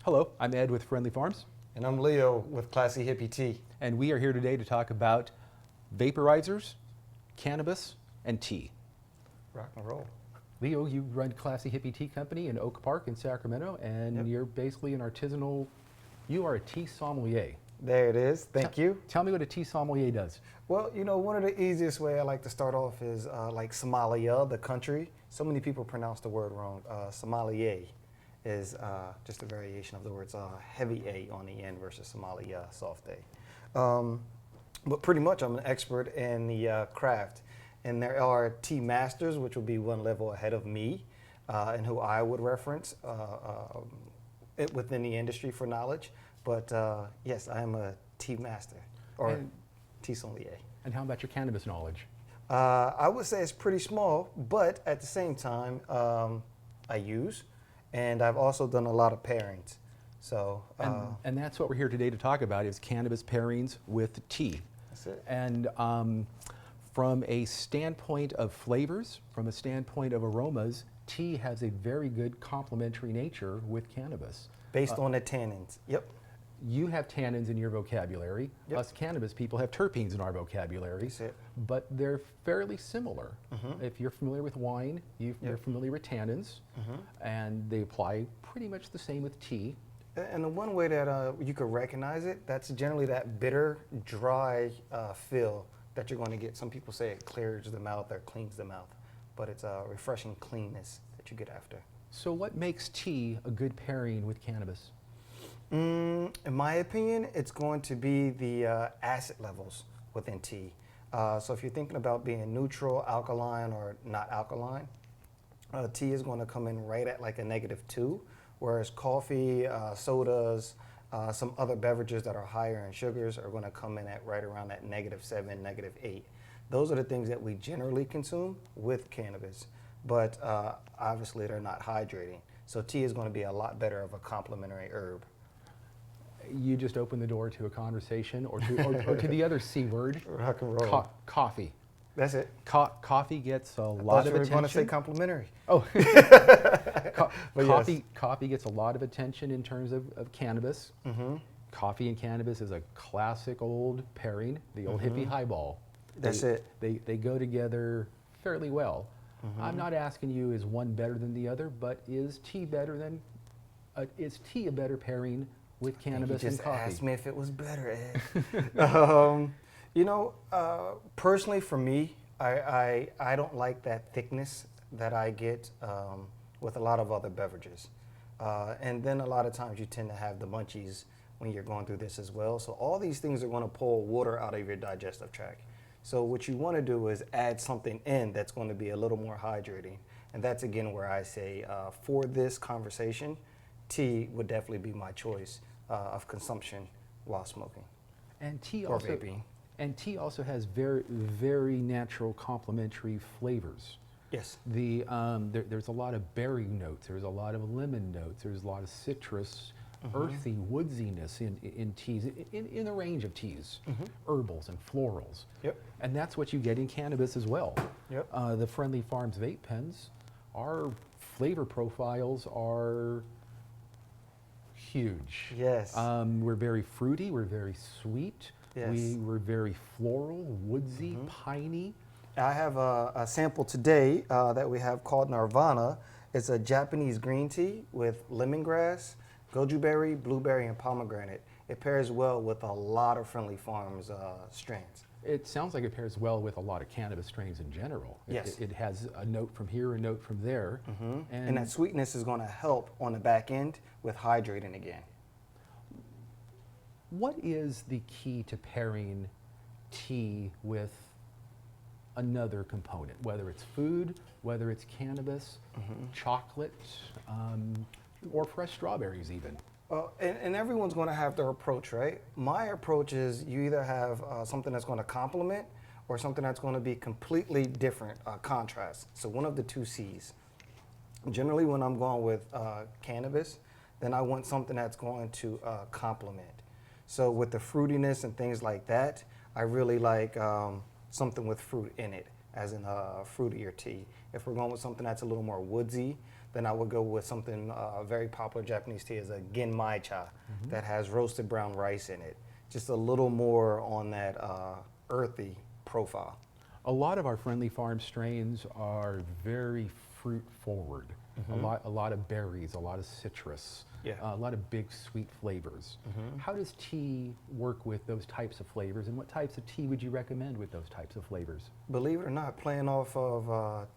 Hello, I'm Ed with Friendly Farms, And I'm Leo with Classy Hippie Tea. and we are here today to talk about vaporizers, cannabis, and tea. Rock and roll. Leo, you run Classy Hippie Tea Company in Oak Park in Sacramento, and Yep. you're basically an artisanal, you are a tea sommelier. There it is. Thank you. Tell me what a tea sommelier does. Well, one of the easiest way I like to start off is like Somalia, the country. So many people pronounce the word wrong. Sommelier is just a variation of the words heavy A on the end versus Somalia, soft A. But pretty much I'm an expert in the craft. And there are tea masters, which will be one level ahead of me, and who I would reference within the industry for knowledge. But yes, I am a tea master or And- tea sommelier. And how about your cannabis knowledge? I would say it's pretty small, but at the same time, I use, and I've also done a lot of pairings. So And that's what we're here today to talk about is cannabis pairings with tea. that's it. And from a standpoint of flavors, from a standpoint of aromas, tea has a very good complementary nature with cannabis. Based on the tannins. Yep. You have tannins in your vocabulary. Yep. Us cannabis people have terpenes in our vocabulary. That's it. But they're fairly similar. If you're familiar with wine, you're familiar with tannins, and they apply pretty much the same with tea. And the one way that you could recognize it, that's generally that bitter, dry feel that you're going to get. Some people say it clears the mouth or cleans the mouth, but it's a refreshing cleanness that you get after. So what makes tea a good pairing with cannabis? In my opinion, it's going to be the acid levels within tea. So if you're thinking about being neutral, alkaline, or not alkaline, tea is going to come in right at like a -2, whereas coffee, sodas, some other beverages that are higher in sugars are going to come in at right around that -7, -8. Those are the things that we generally consume with cannabis, but obviously they're not hydrating. So tea is going to be a lot better of a complementary herb. You just opened the door to a conversation or to the other C word, Rock and roll. coffee. That's it. Coffee gets a lot Thought of you were attention. going to say complimentary. Oh, But coffee, yes. coffee gets a lot of attention in terms of cannabis. Coffee and cannabis is a classic old pairing, the old hippie highball. That's it. They go together fairly well. I'm not asking you is one better than the other, but is tea a better pairing with cannabis You and just coffee? asked me if it was better, Ed. Personally for me, I don't like that thickness that I get with a lot of other beverages. And then a lot of times you tend to have the munchies when you're going through this as well. So all these things are going to pull water out of your digestive tract. So what you want to do is add something in that's going to be a little more hydrating. And that's again where I say for this conversation, tea would definitely be my choice of consumption while smoking. And tea Or also vaping. and tea also has very very natural complementary flavors. Yes. There's a lot of berry notes. There's a lot of lemon notes. There's a lot of citrus, earthy woodsiness in teas, in the range of teas, herbals and florals. Yep. And that's what you get in cannabis as well. Yep. The Friendly Farms vape pens, our flavor profiles are huge. Yes. We're very fruity. We're very sweet. Yes. We're very floral, woodsy, piney. I have a sample today that we have called Nirvana. It's a Japanese green tea with lemongrass, goju berry, blueberry, and pomegranate. It pairs well with a lot of Friendly Farms strains. It sounds like it pairs well with a lot of cannabis strains in general. Yes. It has a note from here, a note from there. And that sweetness is going to help on the back end with hydrating again. What is the key to pairing tea with another component, whether it's food, whether it's cannabis, chocolate, or fresh strawberries even? And everyone's going to have their approach, right? My approach is you either have something that's going to complement or something that's going to be completely different, contrast. So one of the two C's. Generally, when I'm going with cannabis, then I want something that's going to complement. So with the fruitiness and things like that, I really like something with fruit in it, as in a fruitier tea. If we're going with something that's a little more woodsy, then I would go with something very popular Japanese tea is a genmaicha that has roasted brown rice in it. Just a little more on that earthy profile. A lot of our friendly farm strains are very fruit forward. A lot of berries, a lot of citrus, Yeah. a lot of big sweet flavors. How does tea work with those types of flavors, and what types of tea would you recommend with those types of flavors? Believe it or not, playing off of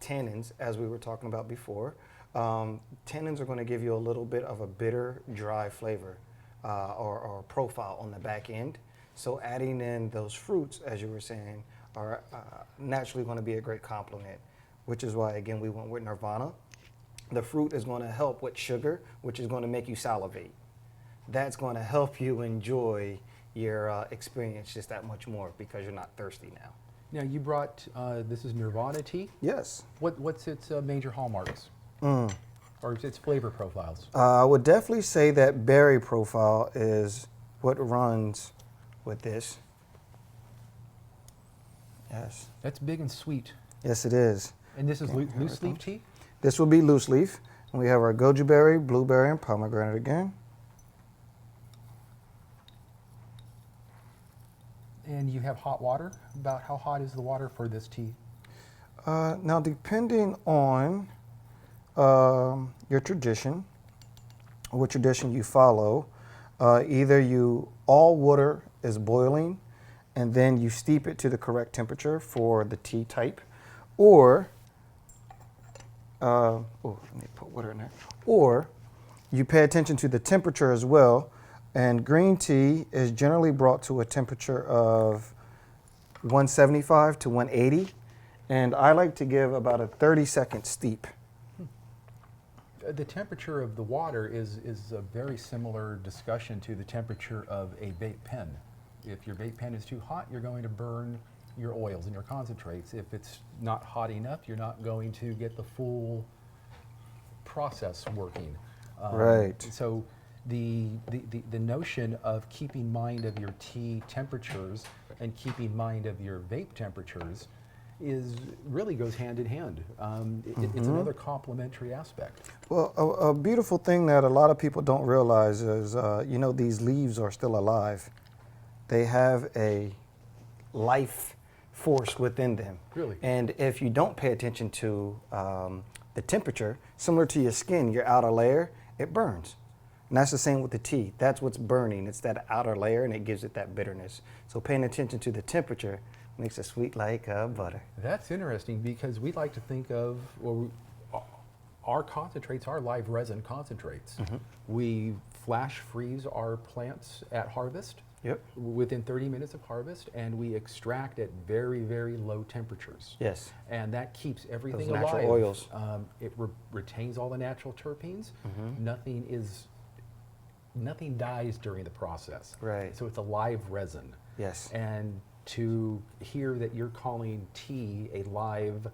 tannins, as we were talking about before, tannins are going to give you a little bit of a bitter, dry flavor or profile on the back end. So adding in those fruits, as you were saying, are naturally going to be a great complement, which is why, again, we went with Nirvana. The fruit is going to help with sugar, which is going to make you salivate. That's going to help you enjoy your experience just that much more because you're not thirsty now. Now, you brought, this is Nirvana tea. Yes. What's its major hallmarks? Or its flavor profiles? I would definitely say that berry profile is what runs with this. Yes. That's big and sweet. Yes, it is. And this is Okay, here loose it leaf comes. tea? This will be loose leaf. And we have our goji berry, blueberry, and pomegranate again. And you have hot water. About how hot is the water for this tea? Now, depending on your tradition, what tradition you follow, either all water is boiling and then you steep it to the correct temperature for the tea type, or let me put water in there, or you pay attention to the temperature as well. And green tea is generally brought to a temperature of 175 to 180. And I like to give about a 30-second steep. The temperature of the water is a very similar discussion to the temperature of a vape pen. If your vape pen is too hot, you're going to burn your oils and your concentrates. If it's not hot enough, you're not going to get the full process working. Right. So the notion of keeping mind of your tea temperatures and keeping mind of your vape temperatures really goes hand in hand. It's another complementary aspect. Well, a beautiful thing that a lot of people don't realize is, these leaves are still alive. They have a life force within them. Really? And if you don't pay attention to the temperature, similar to your skin, your outer layer, it burns. And that's the same with the tea. That's what's burning. It's that outer layer, and it gives it that bitterness. So paying attention to the temperature makes it sweet like butter. That's interesting because we like to think of, our concentrates are live resin concentrates. We flash freeze our plants at harvest. Yep. Within 30 minutes of harvest, and we extract at very, very low temperatures. Yes. And that keeps everything Those alive. natural oils. It retains all the natural terpenes. Nothing dies during the process. Right. So it's a live resin. Yes. And to hear that you're calling tea a live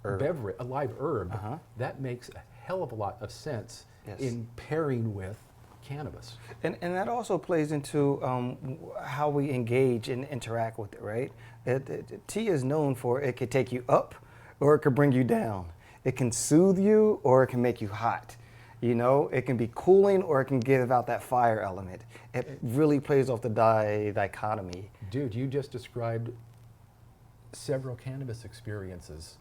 Herb. beverage, a live herb, that makes a hell of a lot of sense Yes. in pairing with cannabis. And that also plays into how we engage and interact with it, right? Tea is known for it could take you up or it could bring you down. It can soothe you or it can make you hot. It can be cooling or it can give out that fire element. It really plays off the dichotomy. Dude, you just described several cannabis experiences.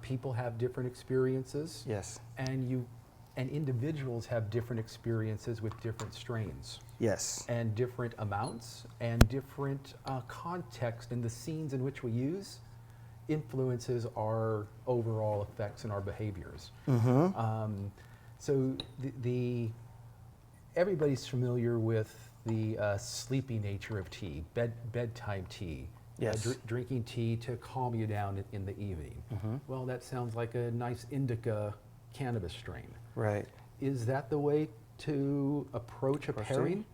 People have different experiences. Yes. And individuals have different experiences with different strains. Yes. And different amounts and different context, and the scenes in which we use influences our overall effects and our behaviors. So everybody's familiar with the sleepy nature of tea, bedtime tea. Yes. Drinking tea to calm you down in the evening. Well, that sounds like a nice indica cannabis strain. Right. Is that the way to approach a pairing?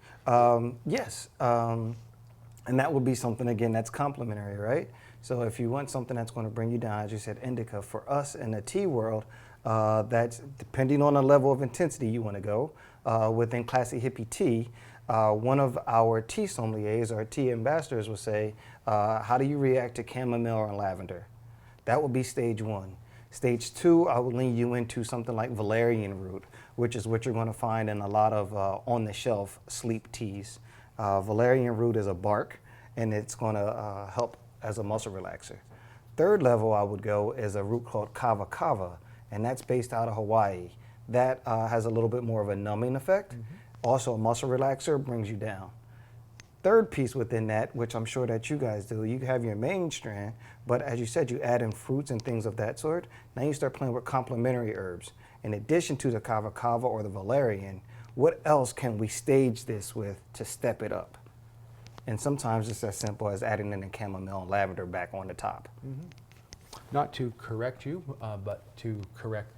Yes. And that would be something, again, that's complementary, right? So if you want something that's going to bring you down, as you said, indica, for us in the tea world, that's depending on the level of intensity you want to go. Within Classy Hippie Tea, one of our tea sommeliers or tea ambassadors will say, how do you react to chamomile and lavender? That would be stage one. Stage 2, I would lean you into something like valerian root, which is what you're going to find in a lot of on-the-shelf sleep teas. Valerian root is a bark, and it's going to help as a muscle relaxer. Third level I would go is a root called kava kava, and that's based out of Hawaii. That has a little bit more of a numbing effect. Also a muscle relaxer, brings you down. Third piece within that, which I'm sure that you guys do, you have your main strand, but as you said, you add in fruits and things of that sort. Now you start playing with complementary herbs. In addition to the kava kava or the valerian, what else can we stage this with to step it up? And sometimes it's as simple as adding in the chamomile and lavender back on the top. Not to correct you, but to correct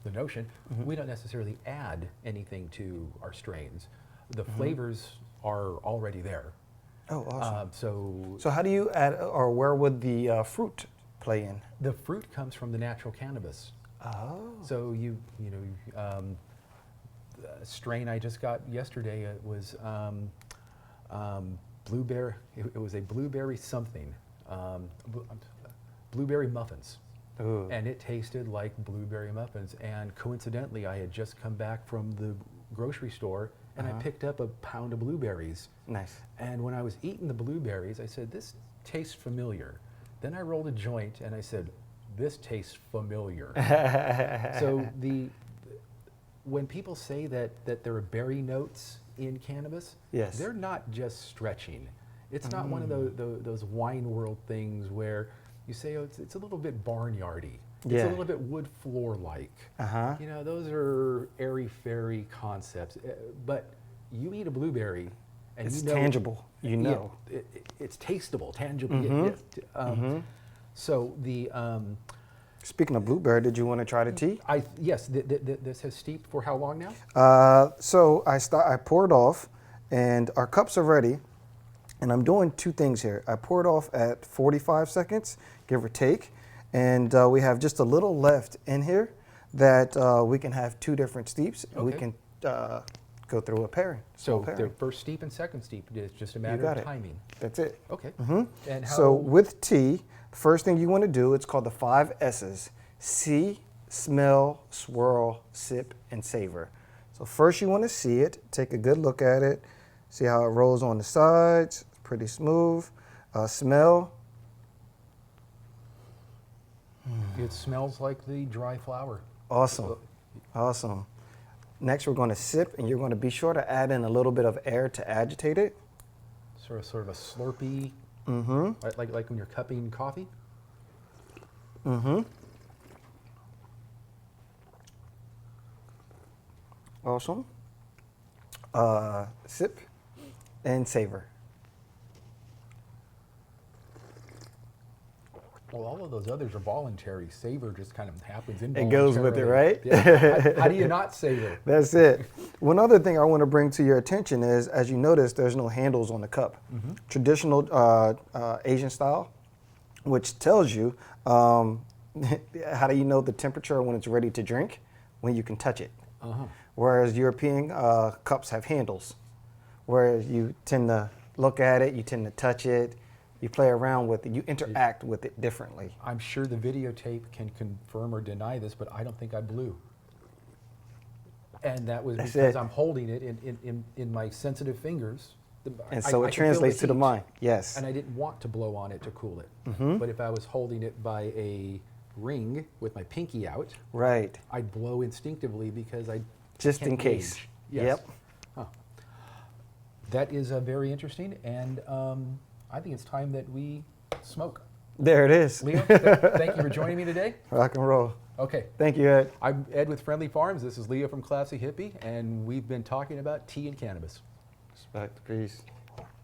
the notion, we don't necessarily add anything to our strains. The flavors are already there. Oh, awesome. So So how do you add, or where would the fruit play in? the fruit comes from the natural cannabis. Oh. So the strain I just got yesterday, it was blueberry. It was a blueberry something, blueberry muffins. Ooh. And it tasted like blueberry muffins. And coincidentally, I had just come back from the grocery store and I picked up a pound of blueberries. Nice. And when I was eating the blueberries, I said, this tastes familiar. Then I rolled a joint and I said, this tastes familiar. So when people say that there are berry notes in cannabis, Yes. they're not just stretching. It's not one of those wine world things where you say, oh, it's a little bit barnyardy. It's Yeah. a little bit wood floor like. Uh-huh. You know, those are airy fairy concepts. But you eat a blueberry, and It's you know, tangible. You know. it's tasteable, tangible. So the Speaking of blueberry, did you want to try the tea? yes, this has steeped for how long now? So I poured off, and our cups are ready. And I'm doing two things here. I poured off at 45 seconds, give or take. And we have just a little left in here that we can have two different steeps. And we Okay. can go through a pairing. So small the pairing. first steep and second steep is just a You matter got of it. timing. That's it. Okay. And how? So with tea, the first thing you want to do, it's called the 5 S's. See, smell, swirl, sip, and savor. So first you want to see it, take a good look at it, see how it rolls on the sides, it's pretty smooth. Smell, It smells like the dry flower. awesome, awesome. Next we're going to sip, and you're going to be sure to add in a little bit of air to agitate it. Sort of a slurpy, like when you're cupping coffee. Awesome. Sip and savor. Well, all of those others are voluntary. Savor just kind of happens It involuntarily. goes with it, right? Yeah. How do you not savor? That's it. One other thing I want to bring to your attention is, as you notice, there's no handles on the cup. Traditional Asian style, which tells you how do you know the temperature when it's ready to drink? When you can touch it. Whereas European cups have handles, whereas you tend to look at it, you tend to touch it, you play around with it, you interact with it differently. I'm sure the videotape can confirm or deny this, but I don't think I blew. And that was That's because it. I'm holding it in my sensitive fingers. And so I it can feel translates to the heat, mind. Yes. And I didn't want to blow on it to cool it. But if I was holding it by a ring with my pinky out, Right. I'd blow instinctively because I Just can't in case. gauge. Yes. Yep. Huh. That is very interesting, and I think it's time that we smoke. There it is. Leo, thank you for joining me today. Rock and roll. Okay. Thank you, Ed. I'm Ed with Friendly Farms. This is Leo from Classy Hippie, and we've been talking about tea and cannabis. Respect. Peace.